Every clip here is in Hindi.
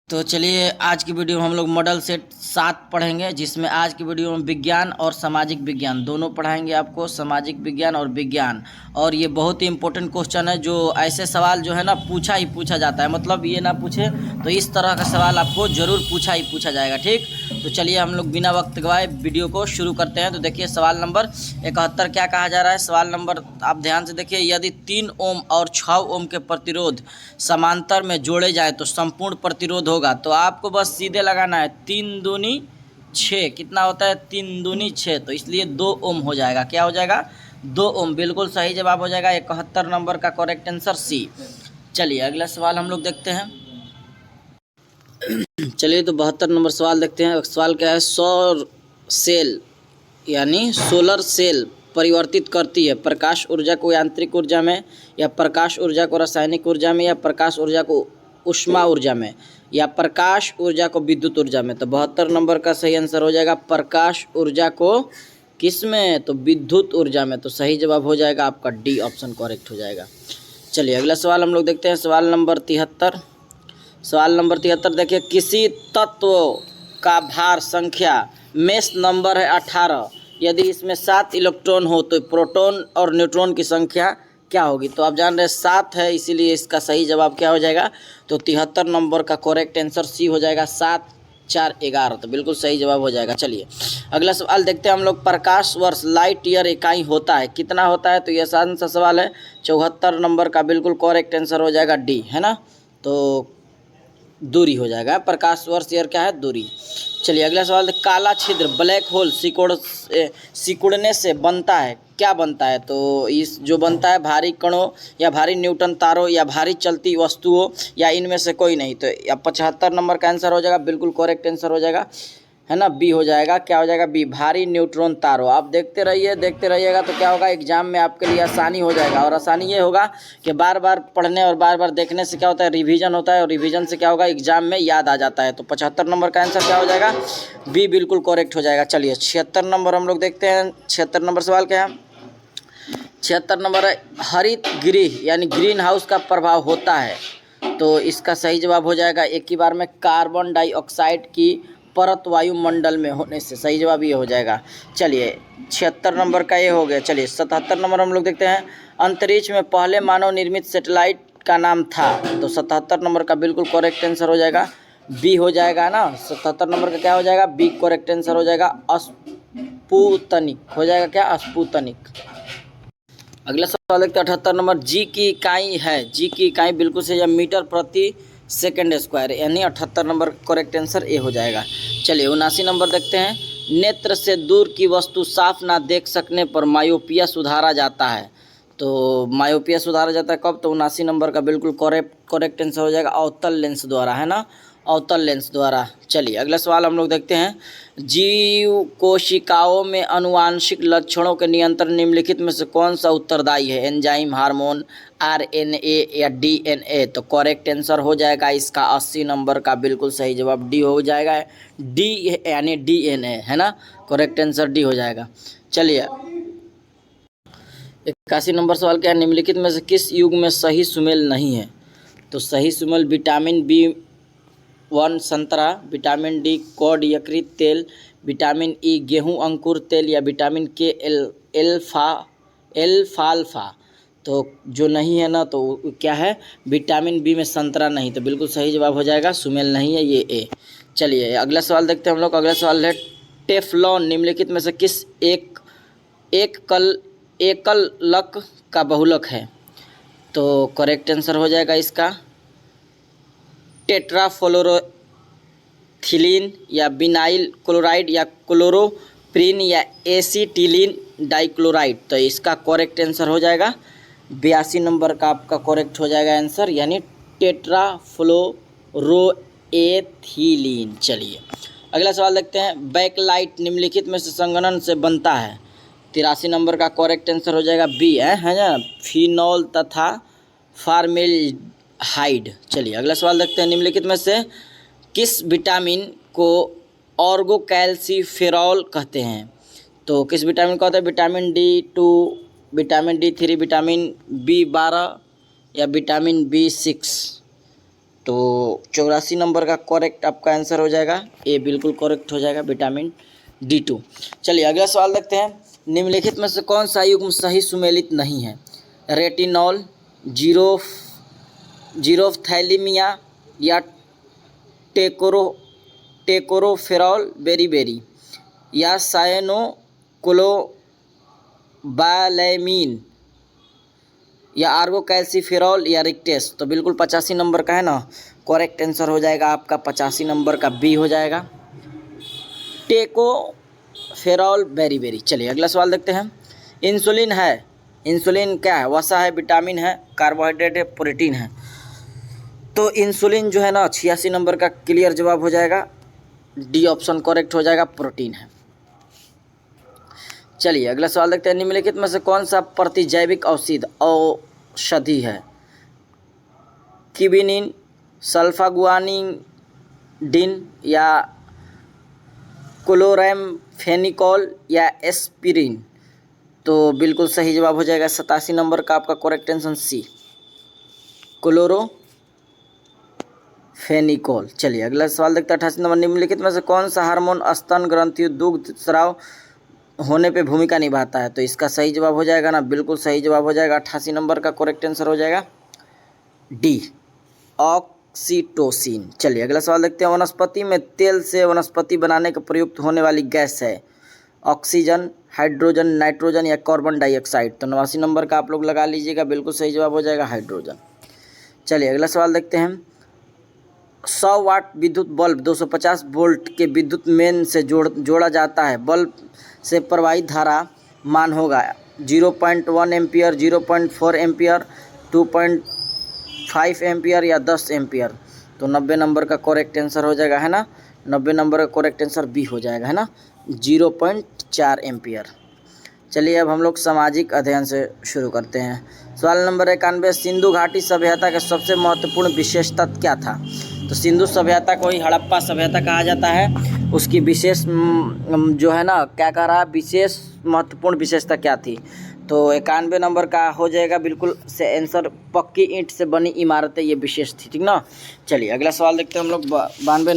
तो चलिए आज की वीडियो में हम लोग मॉडल सेट 7 पढ़ेंगे, जिसमें आज की वीडियो में विज्ञान और सामाजिक विज्ञान दोनों पढ़ाएंगे आपको, सामाजिक विज्ञान और विज्ञान। और ये बहुत ही इंपॉर्टेंट क्वेश्चन है, जो ऐसे सवाल जो है ना पूछा ही पूछा जाता है, मतलब ये ना पूछे तो इस तरह का सवाल आपको ज़रूर पूछा ही पूछा जाएगा। ठीक, तो चलिए हम लोग बिना वक्त गवाए वीडियो को शुरू करते हैं। तो देखिए सवाल नंबर 71 क्या कहा जा रहा है। सवाल नंबर आप ध्यान से देखिए, यदि 3 ओम और 6 ओम के प्रतिरोध समांतर में जोड़े जाए तो संपूर्ण प्रतिरोध होगा। तो आपको बस सीधे लगाना है 3 दूनी 6, कितना होता है 3 दूनी 6, तो इसलिए 2 ओम हो जाएगा। क्या हो जाएगा 2 ओम, बिल्कुल सही जवाब हो जाएगा। 71 नंबर का करेक्ट आंसर सी। चलिए अगला सवाल हम लोग देखते हैं। चलिए तो 72 नंबर सवाल देखते हैं। सवाल क्या है, सौर सेल यानी सोलर सेल परिवर्तित करती है प्रकाश ऊर्जा को यांत्रिक ऊर्जा में, या प्रकाश ऊर्जा को रासायनिक ऊर्जा में, या प्रकाश ऊर्जा को ऊष्मा ऊर्जा में, या प्रकाश ऊर्जा को विद्युत ऊर्जा में। तो 72 नंबर का सही आंसर हो जाएगा प्रकाश ऊर्जा को किस में, तो विद्युत ऊर्जा में। तो सही जवाब हो जाएगा आपका डी ऑप्शन करेक्ट हो जाएगा। चलिए अगला सवाल हम लोग देखते हैं। सवाल नंबर 73। सवाल नंबर 73 देखिए, किसी तत्व का भार संख्या मेस नंबर है 18, यदि इसमें 7 इलेक्ट्रॉन हो तो प्रोटॉन और न्यूट्रॉन की संख्या क्या होगी। तो आप जान रहे हैं 7 है, इसीलिए इसका सही जवाब क्या हो जाएगा, तो 73 नंबर का करेक्ट आंसर सी हो जाएगा। 7 4 11, तो बिल्कुल सही जवाब हो जाएगा। चलिए अगला सवाल देखते हैं हम लोग। प्रकाश वर्ष लाइट ईयर इकाई होता है, कितना होता है, तो यह आसान सा सवाल है। 74 नंबर का बिल्कुल करेक्ट आंसर हो जाएगा डी, है ना। तो दूरी हो जाएगा, प्रकाश वर्ष ईयर क्या है, दूरी। चलिए अगला सवाल, काला छिद्र ब्लैक होल सिकुड़ने से बनता है, क्या बनता है, तो इस जो बनता है भारी कणों या भारी न्यूटन तारों या भारी चलती वस्तुओं या इनमें से कोई नहीं। तो 75 नंबर का आंसर हो जाएगा, बिल्कुल करेक्ट आंसर हो जाएगा, है ना, बी हो जाएगा। क्या हो जाएगा, बी भारी न्यूट्रॉन तारों। आप देखते रहिएगा तो क्या होगा, एग्जाम में आपके लिए आसानी हो जाएगा। और आसानी ये होगा कि बार बार पढ़ने और बार बार देखने से क्या होता है, रिवीजन होता है, और रिवीजन से क्या होगा, एग्जाम में याद आ जाता है। तो 75 नंबर का आंसर क्या हो जाएगा, बी बिल्कुल करेक्ट हो जाएगा। चलिए 76 नंबर हम लोग देखते हैं। 76 नंबर सवाल क्या है, 76 नंबर है, हरित गृह यानी ग्रीन हाउस का प्रभाव होता है। तो इसका सही जवाब हो जाएगा एक ही बार में कार्बन डाइऑक्साइड की परत वायुमंडल में होने से। सही जवाब ये हो जाएगा। चलिए 76 नंबर का ये हो गया। चलिए 77 नंबर हम लोग देखते हैं। अंतरिक्ष में पहले मानव निर्मित सैटेलाइट का नाम था। तो 77 नंबर का बिल्कुल करेक्ट आंसर हो जाएगा बी हो जाएगा ना। 77 नंबर का क्या हो जाएगा, बी करेक्ट आंसर हो जाएगा, स्पुतनिक हो जाएगा। क्या, स्पुतनिक। अगला सवाल देखते हैं 78 नंबर। जी की इकाई है, जी की इकाई बिल्कुल सही है, मीटर प्रति सेकंड स्क्वायर, यानी 78 नंबर करेक्ट आंसर ए हो जाएगा। चलिए 79 नंबर देखते हैं। नेत्र से दूर की वस्तु साफ ना देख सकने पर मायोपिया सुधारा जाता है। तो मायोपिया सुधारा जाता है कब, तो 79 नंबर का बिल्कुल करेक्ट आंसर हो जाएगा अवतल लेंस द्वारा, है ना, अवतल लेंस द्वारा। चलिए अगला सवाल हम लोग देखते हैं। जीव कोशिकाओं में अनुवांशिक लक्षणों के नियंत्रण निम्नलिखित में से कौन सा उत्तरदायी है, एंजाइम, हार्मोन, आरएनए या डीएनए। तो करेक्ट आंसर हो जाएगा इसका 80 नंबर का बिल्कुल सही जवाब डी हो जाएगा, डी यानी डीएनए, है ना, करेक्ट आंसर डी हो जाएगा। चलिए 81 नंबर सवाल क्या है, निम्नलिखित में से किस युग में सही सुमेल नहीं है। तो सही सुमेल विटामिन B1 संतरा, विटामिन डी कॉड यकृत तेल, विटामिन ई गेहूं अंकुर तेल, या विटामिन के एल्फाल्फा। तो जो नहीं है ना, तो क्या है, विटामिन बी में संतरा नहीं। तो बिल्कुल सही जवाब हो जाएगा सुमेल नहीं है, ये ए। चलिए अगला सवाल देखते हैं हम लोग। अगला सवाल है, टेफ्लॉन निम्नलिखित में से किस एकल लक का बहुलक है। तो करेक्ट आंसर हो जाएगा इसका टेट्राफ्लोरोथिलीन, या बिनाइल क्लोराइड, या क्लोरोप्रीन, या एसीटिलीन डाइक्लोराइड। तो इसका करेक्ट आंसर हो जाएगा 82 नंबर का आपका करेक्ट हो जाएगा आंसर, यानी टेट्राफ्लोरोएथिलीन। चलिए अगला सवाल देखते हैं। बैकलाइट निम्नलिखित में से संघनन से बनता है। 83 नंबर का करेक्ट आंसर हो जाएगा बी, है ना, फिनॉल तथा फार्मेल्डिहाइड। चलिए अगला सवाल देखते हैं। निम्नलिखित में से किस विटामिन को ऑर्गोकैल्सिफेरॉल कहते हैं। तो किस विटामिन का होता है, vitamin D2, vitamin D3, vitamin B12 या विटामिन B6। तो 84 नंबर का करेक्ट आपका आंसर हो जाएगा ए, बिल्कुल करेक्ट हो जाएगा विटामिन D2। चलिए अगला सवाल देखते हैं। निम्नलिखित में से कौन सा युग्म सही सुमेलित नहीं है? रेटिनॉल, जीरोफ्थैलेमिया या टेकोरोफेरॉल बेरीबेरी या सायनोक्लोबालैमीन या आर्गोकैल्सिफेरॉल या रिक्टेस। तो बिल्कुल 85 नंबर का है ना, करेक्ट आंसर हो जाएगा आपका 85 नंबर का बी हो जाएगा, टेकोफेरॉल बेरीबेरी। चलिए अगला सवाल देखते हैं। इंसुलिन है, इंसुलिन क्या है? वसा है, विटामिन है, कार्बोहाइड्रेट है, प्रोटीन है। तो इंसुलिन जो है ना 86 नंबर का क्लियर जवाब हो जाएगा, डी ऑप्शन करेक्ट हो जाएगा, प्रोटीन है। चलिए अगला सवाल देखते हैं। निम्नलिखित में से कौन सा प्रतिजैविक औषधि है? किबिनिन, सल्फागुआनिडिन या क्लोरैम्फेनिकोल या एस्पिरिन। तो बिल्कुल सही जवाब हो जाएगा 87 नंबर का आपका करेक्ट आंसर सी, क्लोरोफेनिकोल। चलिए अगला सवाल देखते हैं 88 नंबर। निम्नलिखित में से कौन सा हार्मोन स्तन ग्रंथि दुग्ध स्राव होने पे भूमिका निभाता है? तो इसका सही जवाब हो जाएगा ना, बिल्कुल सही जवाब हो जाएगा 88 नंबर का करेक्ट आंसर हो जाएगा डी, ऑक्सीटोसिन। चलिए अगला सवाल देखते हैं। वनस्पति में तेल से वनस्पति बनाने के प्रयुक्त होने वाली गैस है ऑक्सीजन, हाइड्रोजन, नाइट्रोजन या कार्बन डाइऑक्साइड। तो 89 नंबर का आप लोग लगा लीजिएगा, बिल्कुल सही जवाब हो जाएगा हाइड्रोजन। चलिए अगला सवाल देखते हैं। 100 वाट विद्युत बल्ब 250 वोल्ट के विद्युत मेन से जोड़ा जाता है। बल्ब से प्रवाहित धारा मान होगा 0.1 एम्पियर, 0.4 एम्पियर, 2.5 एम्पियर या 10 एम्पियर। तो 90 नंबर का करेक्ट आंसर हो जाएगा, है ना, 90 नंबर का करेक्ट आंसर बी हो जाएगा, है ना, 0.4 एम्पियर। चलिए अब हम लोग सामाजिक अध्ययन से शुरू करते हैं। सवाल नंबर 91। सिंधु घाटी सभ्यता के सबसे महत्वपूर्ण विशेषता क्या था? तो सिंधु सभ्यता को ही हड़प्पा सभ्यता कहा जाता है। उसकी विशेष जो है ना, क्या कह रहा है, विशेष महत्वपूर्ण विशेषता क्या थी? तो 91 नंबर का हो जाएगा बिल्कुल से आंसर, पक्की ईंट से बनी इमारतें ये विशेष थी, ठीक ना। चलिए अगला सवाल देखते हैं हम लोग 92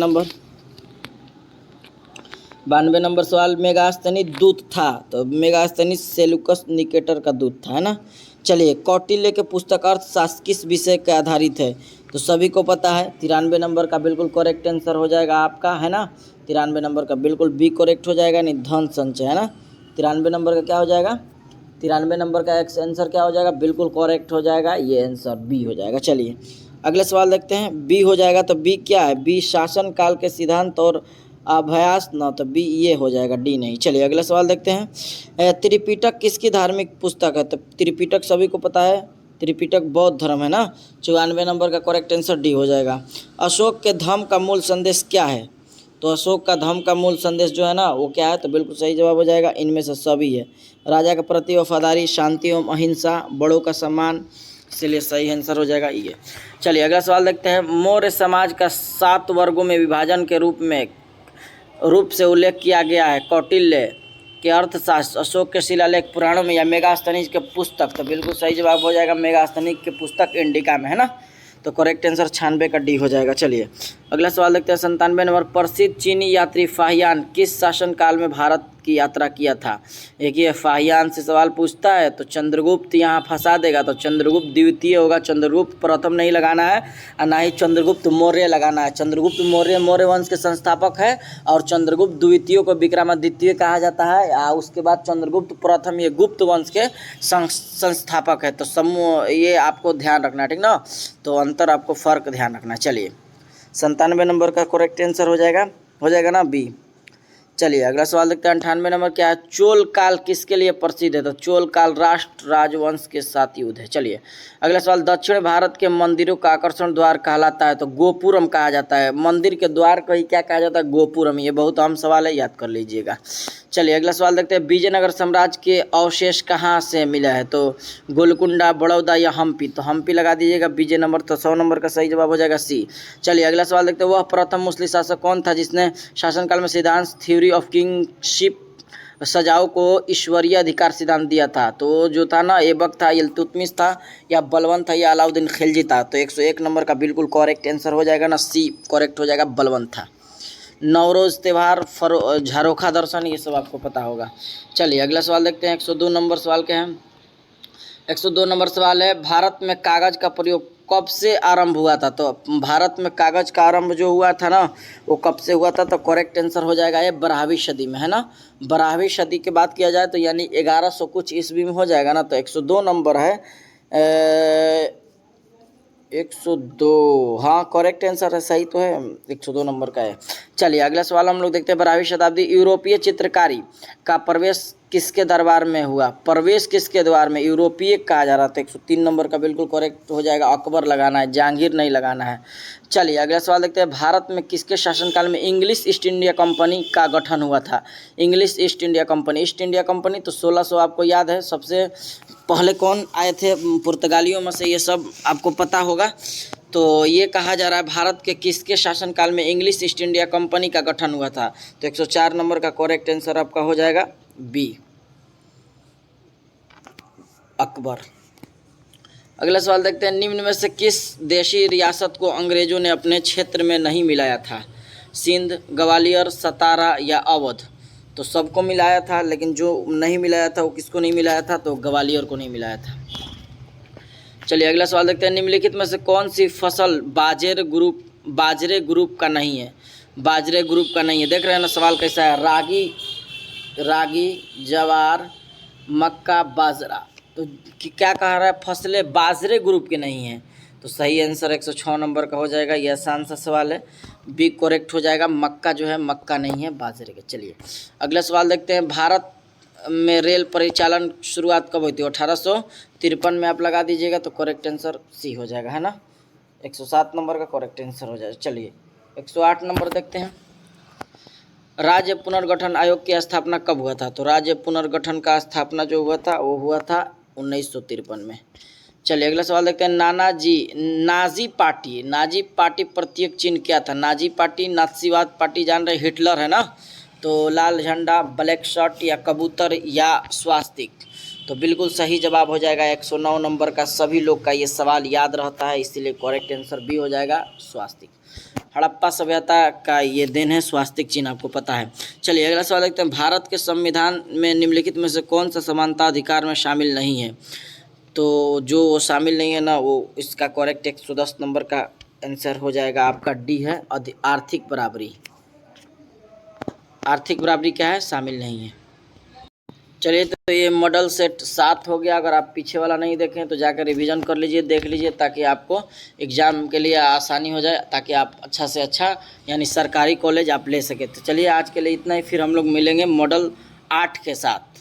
नंबर सवाल। मेगास्थनी दूत था, तो मेगास्थनी सेलुकस निकेटर का दूत था, है ना। चलिए कौटिल्य के पुस्तक अर्थशास्त्र किस विषय के आधारित है? तो सभी को पता है, 93 नंबर का बिल्कुल करेक्ट आंसर हो जाएगा आपका, है ना, 93 नंबर का बिल्कुल बी करेक्ट हो जाएगा, नहीं धन संचय, है ना। 93 नंबर का क्या हो जाएगा, 93 नंबर का आंसर क्या हो जाएगा, बिल्कुल करेक्ट हो जाएगा, ये आंसर बी हो जाएगा। चलिए अगले सवाल देखते हैं। बी हो जाएगा, तो बी क्या है? बी शासन काल के सिद्धांत और अभ्यास ना, तो बी ये हो जाएगा, डी नहीं। चलिए अगला सवाल देखते हैं। त्रिपिटक किसकी धार्मिक पुस्तक है? तो त्रिपिटक सभी को पता है, त्रिपिटक बौद्ध धर्म है ना। 94 नंबर का करेक्ट आंसर डी हो जाएगा। अशोक के धम्म का मूल संदेश क्या है? तो अशोक का धम्म का मूल संदेश जो है ना वो क्या है? तो बिल्कुल सही जवाब हो जाएगा, इनमें से सभी है। राजा के प्रति वफादारी, शांति एवं अहिंसा, बड़ों का सम्मान, इसलिए सही आंसर हो जाएगा ये। चलिए अगला सवाल देखते हैं। मौर्य समाज का 7 वर्गों में विभाजन के रूप से उल्लेख किया गया है कौटिल्य के अर्थशास्त्र, अशोक के शिलालेख पुराणों में या मेगास्थनीज के पुस्तक। तो बिल्कुल सही जवाब हो जाएगा मेगास्थनीज के पुस्तक इंडिका में, है ना। तो करेक्ट आंसर 96 का डी हो जाएगा। चलिए अगला सवाल देखते हैं। 97 नंबर। प्रसिद्ध चीनी यात्री फाहियान किस शासनकाल में भारत की यात्रा किया था? एक ये फाहियान से सवाल पूछता है तो चंद्रगुप्त यहाँ फंसा देगा, तो चंद्रगुप्त द्वितीय होगा, चंद्रगुप्त प्रथम नहीं लगाना है और ना ही चंद्रगुप्त मौर्य लगाना है। चंद्रगुप्त मौर्य वंश के संस्थापक है और चंद्रगुप्त द्वितीय को विक्रमादित्य कहा जाता है और उसके बाद चंद्रगुप्त प्रथम ये गुप्त वंश के संस्थापक है। तो समूह ये आपको ध्यान रखना है, ठीक ना, तो अंतर आपको फर्क ध्यान रखना। चलिए 97 नंबर का करेक्ट आंसर हो जाएगा ना बी। चलिए अगला सवाल देखते हैं। 98 नंबर क्या है? चोल काल किसके लिए प्रसिद्ध है? तो चोल काल राष्ट्र राजवंश के साथ युद्ध है। चलिए अगला सवाल। दक्षिण भारत के मंदिरों का आकर्षण द्वार कहलाता है, तो गोपुरम कहा जाता है। मंदिर के द्वार को ही क्या कहा जाता है? गोपुरम। ये बहुत अहम सवाल है, याद कर लीजिएगा। चलिए अगला सवाल देखते हैं। विजयनगर साम्राज्य के अवशेष कहाँ से मिला है? तो गोलकुंडा, बड़ौदा या हम्पी। तो हम्पी लगा दीजिएगा विजय नंबर, तो 100 नंबर का सही जवाब हो जाएगा सी। चलिए अगला सवाल देखते हैं। वह प्रथम मुस्लिम शासक कौन था जिसने शासनकाल में सिद्धांत थ्योरी ऑफ किंगशिप सजाओ को ईश्वरीय अधिकार सिद्धांत दिया था? तो जो था ना, ऐबक था, इल्तुतमिश था, या बलवंत था, या अलाउद्दीन खिलजी था? तो 101 नंबर का बिल्कुल करेक्ट आंसर हो जाएगा ना, सी करेक्ट हो जाएगा, बलवंत था। नवरोज़ त्यौहार, झरोखा दर्शन, ये सब आपको पता होगा। चलिए अगला सवाल देखते हैं। 102 नंबर सवाल क्या है? 102 नंबर सवाल है, भारत में कागज़ का प्रयोग कब से आरंभ हुआ था? तो भारत में कागज़ का आरंभ जो हुआ था ना, वो कब से हुआ था? तो करेक्ट आंसर हो जाएगा ये 12वीं सदी में, है ना। 12वीं सदी की बात किया जाए तो यानी 1100 कुछ ईस्वी में हो जाएगा ना। तो 102 नंबर है, 102, हाँ करेक्ट आंसर है, सही तो है, 102 नंबर का है। चलिए अगला सवाल हम लोग देखते हैं। 12वीं शताब्दी यूरोपीय चित्रकारी का प्रवेश किसके दरबार में हुआ? प्रवेश किसके द्वार में? यूरोपीय कहा जा रहा था। 103 नंबर का बिल्कुल करेक्ट हो जाएगा, अकबर लगाना है, जहांगीर नहीं लगाना है। चलिए अगला सवाल देखते हैं। भारत में किसके शासनकाल में इंग्लिश ईस्ट इंडिया कंपनी का गठन हुआ था? English east India company, east India company तो 1600 आपको याद है। सबसे पहले कौन आए थे पुर्तगालियों में से, ये सब आपको पता होगा। तो ये कहा जा रहा है भारत के किसके शासनकाल में इंग्लिश ईस्ट इंडिया कंपनी का गठन हुआ था? तो 104 नंबर का करेक्ट आंसर आपका हो जाएगा बी, अकबर। अगला सवाल देखते हैं। निम्न में से किस देशी रियासत को अंग्रेजों ने अपने क्षेत्र में नहीं मिलाया था? सिंध, ग्वालियर, सतारा या अवध? तो सबको मिलाया था, लेकिन जो नहीं मिलाया था वो किसको नहीं मिलाया था? तो ग्वालियर को नहीं मिलाया था। चलिए अगला सवाल देखते हैं। निम्नलिखित में से कौन सी फसल बाजरे ग्रुप का नहीं है? बाजरे ग्रुप का नहीं है, देख रहे हैं ना सवाल कैसा है। रागी, जवार, मक्का, बाजरा, तो क्या कह रहा है? फसलें बाजरे ग्रुप के नहीं हैं। तो सही आंसर 106 नंबर का हो जाएगा। यह आसान सा सवाल है, बी करेक्ट हो जाएगा। मक्का जो है, मक्का नहीं है, बाजरे के। चलिए अगला सवाल देखते हैं। भारत में रेल परिचालन शुरुआत कब हुई थी? 1853 में आप लगा दीजिएगा तो करेक्ट आंसर सी हो जाएगा, है ना। 107 नंबर का करेक्ट आंसर हो जाएगा। चलिए 108 नंबर देखते हैं। राज्य पुनर्गठन आयोग की स्थापना कब हुआ था? तो राज्य पुनर्गठन का स्थापना जो हुआ था वो हुआ था 1953 में। चलिए अगला सवाल देखते हैं। नाजी पार्टी प्रतीक चिन्ह क्या था? नाजी पार्टी, नात्सीवाद पार्टी, जान रहे हिटलर है ना। तो लाल झंडा, ब्लैक शर्ट या कबूतर या स्वास्तिक? तो बिल्कुल सही जवाब हो जाएगा 109 नंबर का। सभी लोग का ये सवाल याद रहता है, इसीलिए करेक्ट आंसर बी हो जाएगा, स्वास्तिक। हड़प्पा सभ्यता का ये देन है, स्वास्तिक चिन्ह, आपको पता है। चलिए अगला सवाल देखते हैं। भारत के संविधान में निम्नलिखित में से कौन सा समानता अधिकार में शामिल नहीं है? तो जो शामिल नहीं है ना, वो इसका करेक्ट 110 नंबर का आंसर हो जाएगा आपका डी है, आर्थिक बराबरी। आर्थिक बराबरी क्या है? शामिल नहीं है। चलिए तो ये मॉडल सेट 7 हो गया। अगर आप पीछे वाला नहीं देखें तो जाकर रिवीजन कर लीजिए, देख लीजिए, ताकि आपको एग्ज़ाम के लिए आसानी हो जाए, ताकि आप अच्छा से अच्छा यानी सरकारी कॉलेज आप ले सके। तो चलिए आज के लिए इतना ही, फिर हम लोग मिलेंगे मॉडल 8 के साथ।